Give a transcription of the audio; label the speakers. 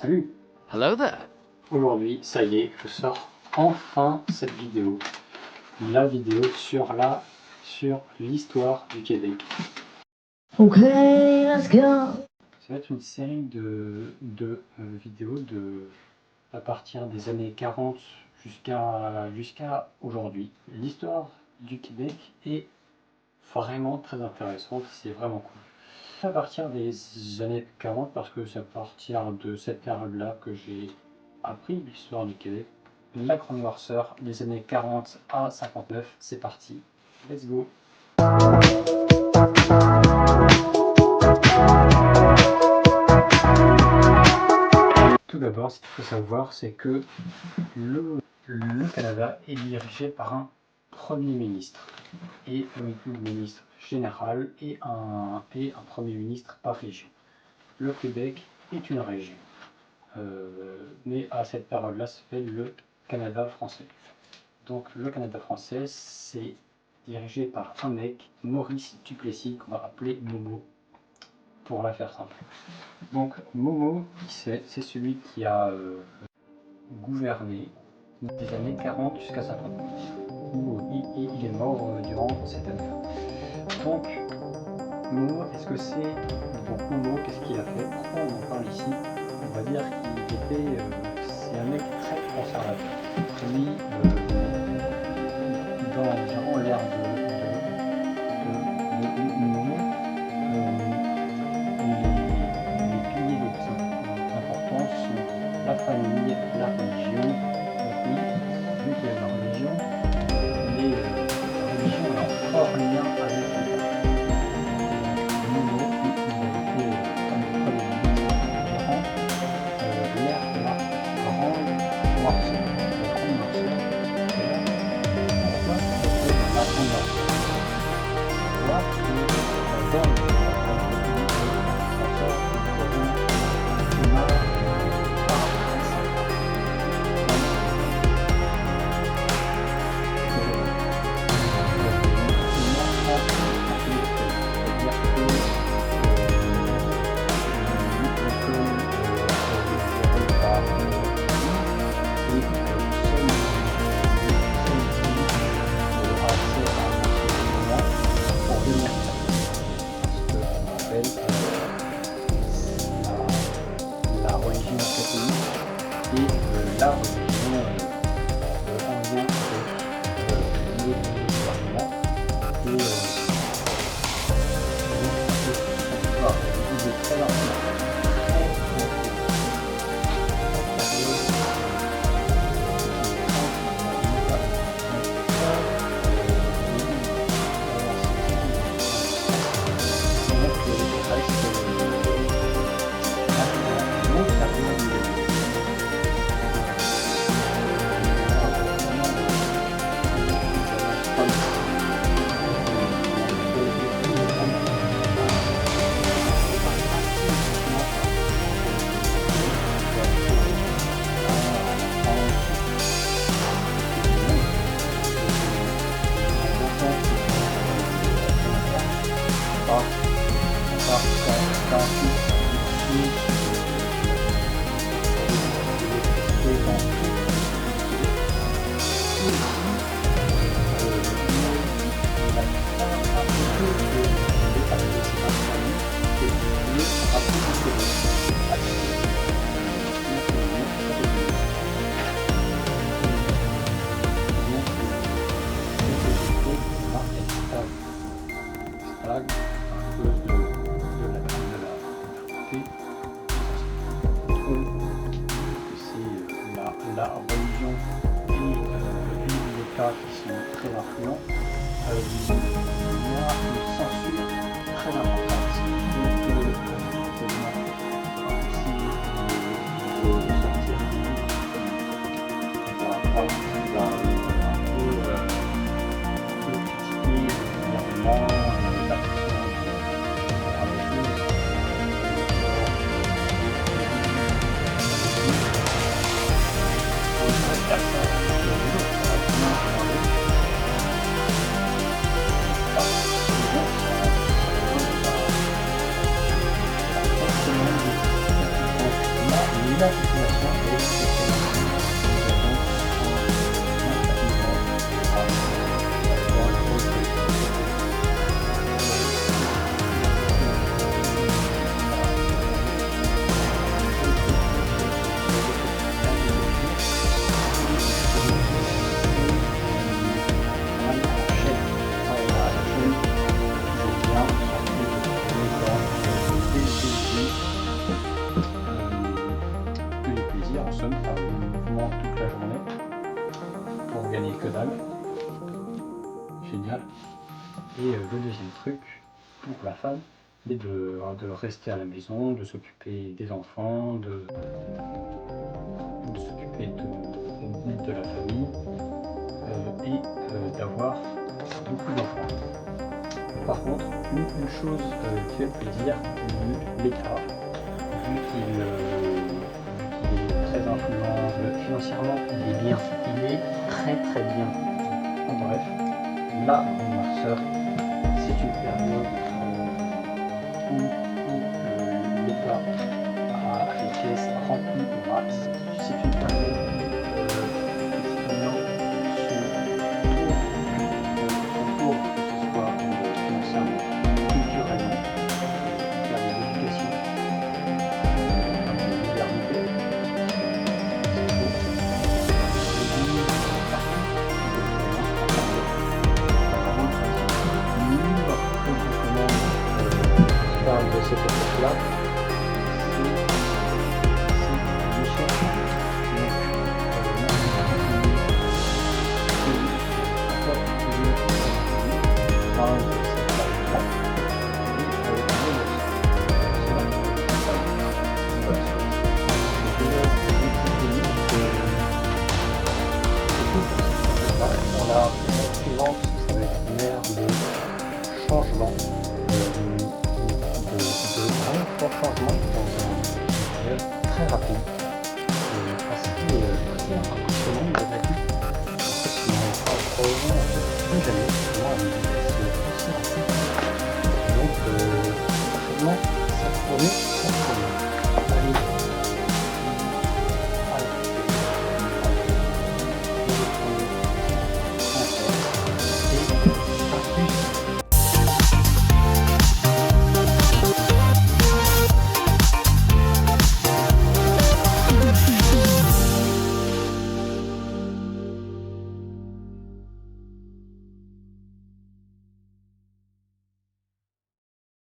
Speaker 1: Salut!
Speaker 2: Hello there.
Speaker 1: Aujourd'hui, ça y est, je sors enfin cette vidéo. La vidéo sur l'histoire du Québec.
Speaker 3: Ok, let's go.
Speaker 1: Ça va être une série de vidéos à partir des années 40 jusqu'à aujourd'hui. L'histoire du Québec est vraiment très intéressante, c'est vraiment cool. À partir des années 40, parce que c'est à partir de cette période-là que j'ai appris l'histoire du Québec. La grande noirceur, des années 40 à 59, c'est parti. Let's go! Tout d'abord, ce qu'il faut savoir, c'est que le Canada est dirigé par un Premier ministre et un ministre général et un Premier ministre par région. Le Québec est une région, mais à cette période-là, ça s'appelle le Canada français. Donc le Canada français, c'est dirigé par un mec, Maurice Duplessis, qu'on va appeler Momo, pour la faire simple. Donc Momo, c'est celui qui a gouverné des années 40 jusqu'à 50. Il est mort durant cette année. Donc Momo, est-ce que c'est... Donc Momo, qu'est-ce qu'il a fait? Pourquoi on en parle ici? On va dire qu'il était... c'est un mec très conservateur. Lui, durant l'ère de Momo, les piliers les plus importants sont la famille, la religion. Donc oui, vu qu'il y a la religion, la religion est en fort lien avec l'État. Momo, il a été comme Premier ministre durant l'ère de la Grande Noirceur. La Grande Noirceur, c'est là. Pourquoi c'est la Grande Noirceur? Pourquoi dans la religion catholique et la religion en lien avec le gouvernement. Et il est très largement la religion et l'État qui sont très influents, il y a une censure très importante. Donc, c'est vraiment impossible de sortir. On va un peu critiquer le gouvernement, la pression, la population est exceptionnelle. Nous avons un bâtiment à avoir une grosse politique. En somme, faire des mouvements toute la journée pour gagner que dalle. Génial. Et le deuxième truc pour la femme est de rester à la maison, de s'occuper des enfants, de s'occuper de la famille et d'avoir beaucoup d'enfants. Par contre, une chose qui fait plaisir, l'État, vu qu'il est très influent financièrement, il est bien, il est très très bien. En bref, là, ma soeur, c'est une période où l'État a les caisses remplies au max. C'est une période où les citoyens sont pour que ce soit financièrement, culturellement, en termes d'éducation, en termes de modernité. De cette époque-là, c'est Michel. Pour la suivante, ça va être une ère de changement. Vraiment fort changement dans une période très rapide, assez impressionnant malgré tout, parce que sinon probablement plus jamais, moi on me dit que c'est aussi rapide, donc vraiment ça promet. Allez.